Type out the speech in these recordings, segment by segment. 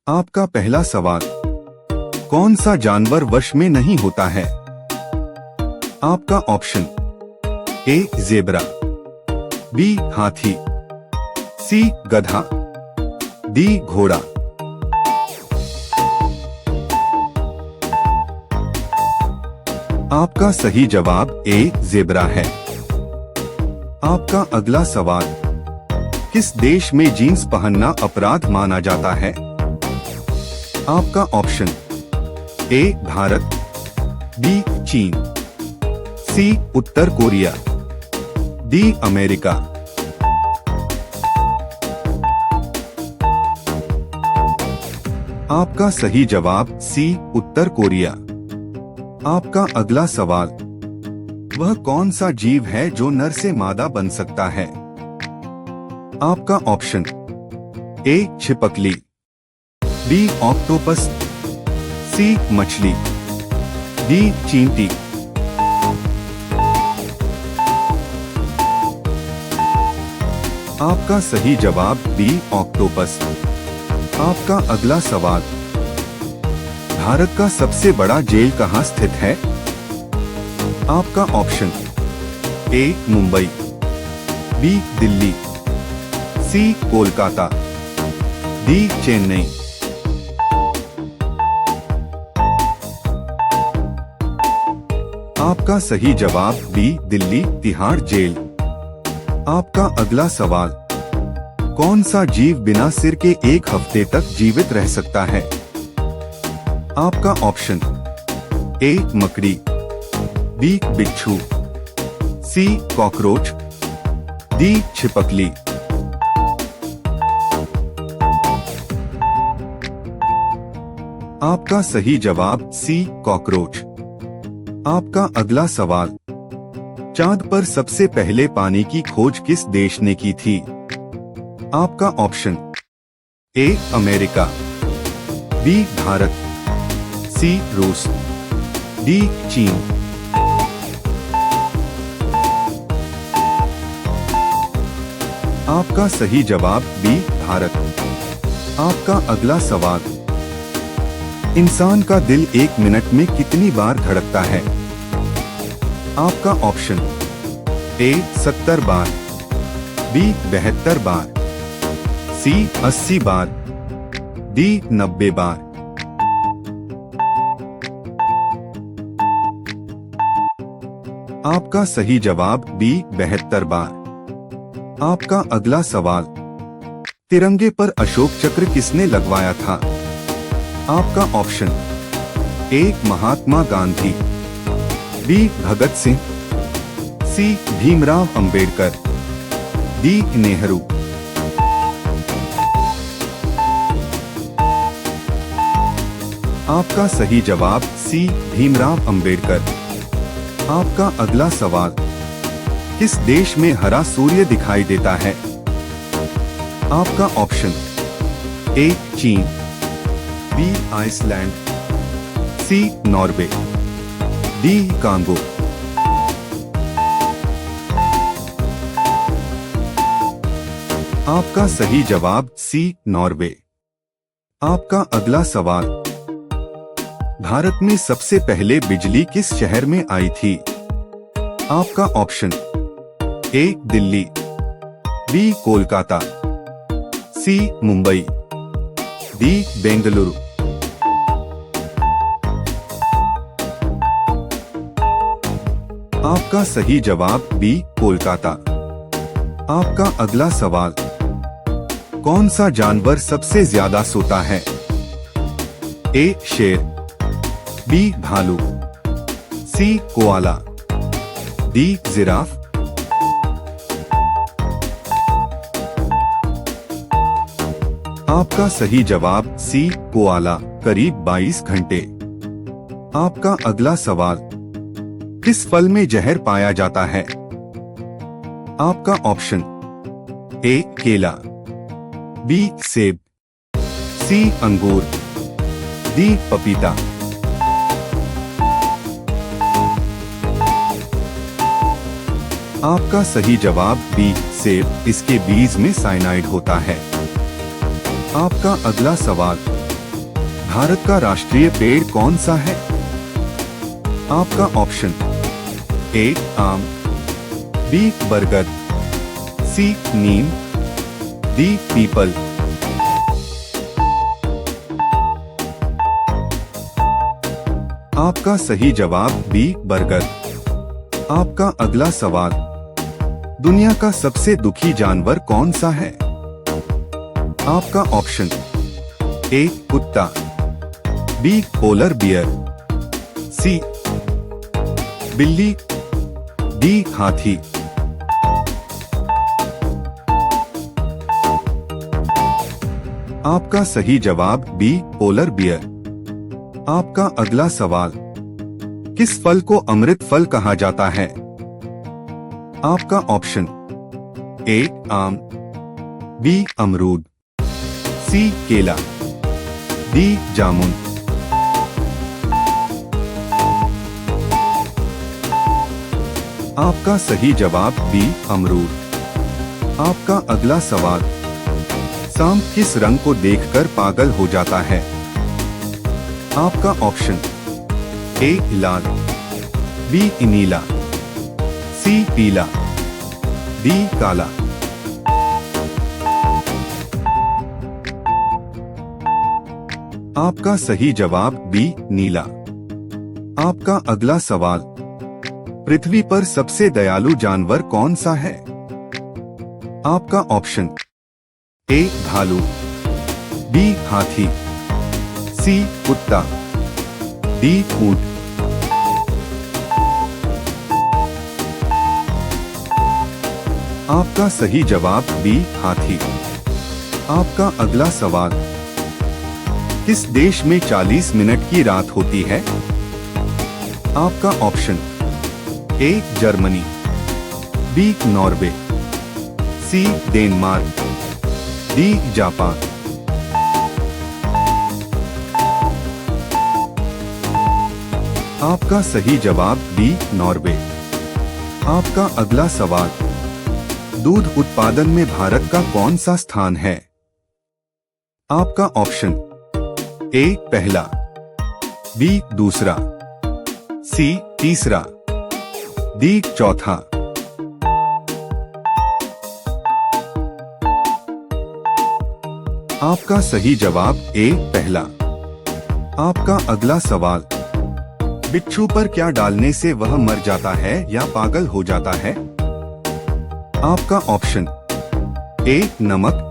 आपका पहला सवाल, कौन सा जानवर वश में नहीं होता है? आपका ऑप्शन ए ज़ेब्रा, बी हाथी, सी गधा, डी घोड़ा। आपका सही जवाब ए ज़ेब्रा है। आपका अगला सवाल, किस देश में जीन्स पहनना अपराध माना जाता है? आपका ऑप्शन ए भारत, बी चीन, सी उत्तर कोरिया, डी अमेरिका। आपका सही जवाब सी उत्तर कोरिया। आपका अगला सवाल, वह कौन सा जीव है जो नर से मादा बन सकता है? आपका ऑप्शन ए छिपकली, बी ऑक्टोपस, सी मछली, डी चींटी। आपका सही जवाब बी ऑक्टोपस। आपका अगला सवाल, भारत का सबसे बड़ा जेल कहाँ स्थित है? आपका option A Mumbai, B Delhi, C Kolkata, D Chennai. आपका सही जवाब बी दिल्ली तिहाड़ जेल। आपका अगला सवाल, कौन सा जीव बिना सिर के एक हफ्ते तक जीवित रह सकता है? आपका ऑप्शन ए मकड़ी, बी बिच्छू, सी कॉकरोच, डी छिपकली। आपका सही जवाब सी कॉकरोच। आपका अगला सवाल, चांद पर सबसे पहले पानी की खोज किस देश ने की थी? आपका option A America, B Bharat, C रूस, डी चीन। आपका सही जवाब बी भारत। आपका अगला सवाल, इंसान का दिल एक मिनट में कितनी बार धड़कता है? आपका ऑप्शन ए 70 बार, बी 72 बार, सी 80 बार, डी 90 बार। आपका सही जवाब बी 72 बार। आपका अगला सवाल, तिरंगे पर अशोक चक्र किसने लगवाया था? आपका option A Mahatma Gandhi, B Bhagat Singh, C Bhimrao Ambedkar, D Nehru. आपका सही जवाब सी भीमराव अंबेडकर। आपका अगला सवाल, किस देश में हरा सूर्य दिखाई देता है? आपका ऑप्शन ए चीन, बी आइसलैंड, सी नॉर्वे, डी कांगो। आपका सही जवाब सी नॉर्वे। आपका अगला सवाल, भारत में सबसे पहले बिजली किस शहर में आई थी? आपका option A Delhi, B Kolkata, C Mumbai, D Bengaluru. आपका सही जवाब बी कोलकाता। आपका अगला सवाल, कौन सा जानवर सबसे ज्यादा सोता है? ए शेर, बी भालू, सी कोआला, डी जिराफ। आपका सही जवाब सी कोआला, करीब 22 घंटे। आपका अगला सवाल, किस फल में जहर पाया जाता है? आपका ऑप्शन ए केला, बी सेब, सी अंगूर, डी पपीता। आपका सही जवाब बी सेब, इसके बीज में साइनाइड होता है। आपका अगला सवाल, भारत का राष्ट्रीय पेड़ कौन सा है? आपका ऑप्शन ए आम, बी बरगद, सी नीम, डी पीपल। आपका सही जवाब बी बरगद। आपका अगला सवाल, दुनिया का सबसे दुखी जानवर कौन सा है? आपका ऑप्शन ए कुत्ता, बी पोलर बियर, सी बिल्ली, डी हाथी। आपका सही जवाब बी पोलर बियर। आपका अगला सवाल, किस फल को अमृत फल कहा जाता है? आपका ऑप्शन ए आम, बी अमरूद, सी केला, डी जामुन। आपका सही जवाब बी अमरूद। आपका अगला सवाल, सांप किस रंग को देखकर पागल हो जाता है? आपका ऑप्शन ए लाल, बी नीला, सी पीला, डी काला। आपका सही जवाब बी नीला। आपका अगला सवाल, पृथ्वी पर सबसे दयालु जानवर कौन सा है? आपका ऑप्शन ए भालू, बी हाथी, सी कुत्ता, डी ऊंट। आपका सही जवाब बी हाथी। आपका अगला सवाल, किस देश में 40 मिनट की रात होती है? आपका option A Germany, B Norway, C Denmark, D Japan. आपका सही जवाब बी नॉर्वे। आपका अगला सवाल, दूध उत्पादन में भारत का कौन सा स्थान है? आपका ऑप्शन ए पहला, बी दूसरा, सी तीसरा, डी चौथा। आपका सही जवाब ए पहला। आपका अगला सवाल, बिच्छू पर क्या डालने से वह मर जाता है या पागल हो जाता है? आपका ऑप्शन ए नमक,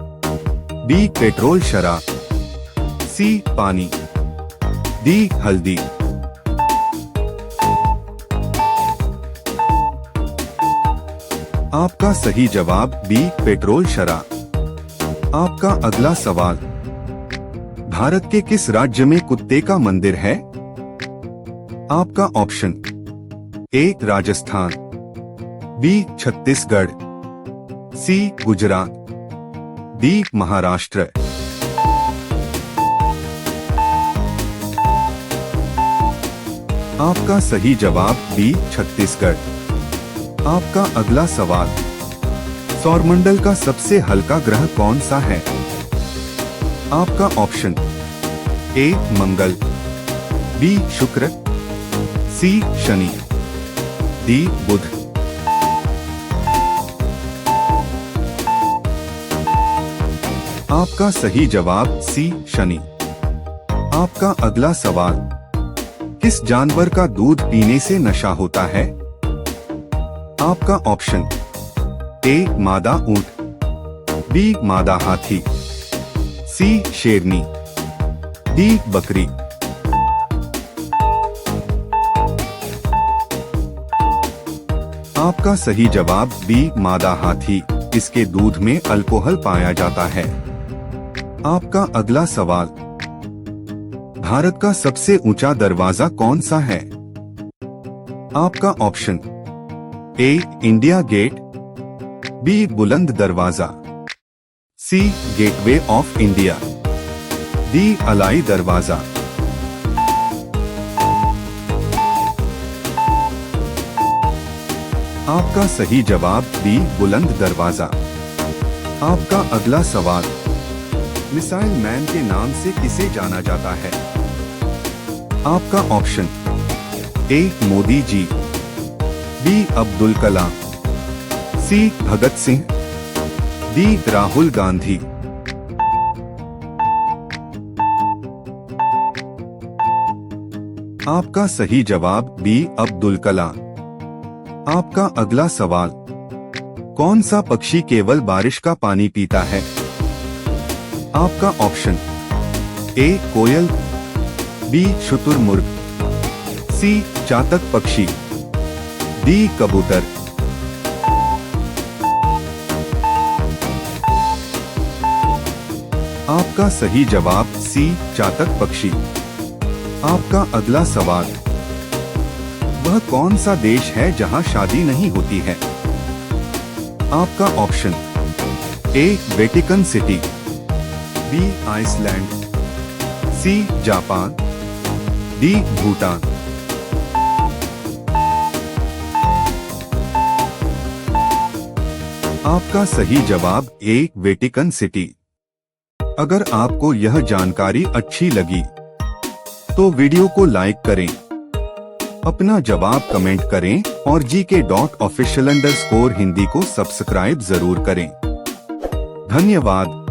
बी पेट्रोल शराब, सी पानी, डी हल्दी। आपका सही जवाब बी पेट्रोल शराब। आपका अगला सवाल, भारत के किस राज्य में कुत्ते का मंदिर है? आपका option A Rajasthan, B Chhattisgarh, C Gujarat, D Maharashtra. आपका सही जवाब बी छत्तीसगढ़। आपका अगला सवाल, सौरमंडल का सबसे हल्का ग्रह कौन सा है? आपका ऑप्शन ए मंगल, बी शुक्र, सी शनि, डी बुध। आपका सही जवाब सी शनि। आपका अगला सवाल, किस जानवर का दूध पीने से नशा होता है? आपका ऑप्शन ए मादा ऊंट, बी मादा हाथी, सी शेरनी, डी बकरी। आपका सही जवाब बी मादा हाथी। इसके दूध में अल्कोहल पाया जाता है। आपका अगला सवाल, भारत का सबसे ऊंचा दरवाजा कौन सा है? आपका option A India Gate, B Buland Darwaza, C Gateway of India, D Alai Darwaza. आपका सही जवाब बी बुलंद दरवाजा। आपका अगला सवाल, मिसाइल मैन के नाम से किसे जाना जाता है? आपका option A Modi ji, B Abdul Kalam, C Bhagat Singh, D Rahul Gandhi. आपका सही जवाब बी अब्दुल कलाम। आपका अगला सवाल, कौन सा पक्षी केवल बारिश का पानी पीता है? आपका ऑप्शन ए कोयल, बी शुतुरमुर्ग, सी चातक पक्षी, डी कबूतर। आपका सही जवाब सी चातक पक्षी। आपका अगला सवाल, वह कौन सा देश है जहां शादी नहीं होती है? आपका option A Vatican City, B Iceland, C Japan, D Bhutan. आपका सही जवाब ए वेटिकन सिटी। अगर आपको यह जानकारी अच्छी लगी तो वीडियो को लाइक करें, अपना जवाब कमेंट करें और GK.official_हिंदी को सब्सक्राइब जरूर करें। धन्यवाद।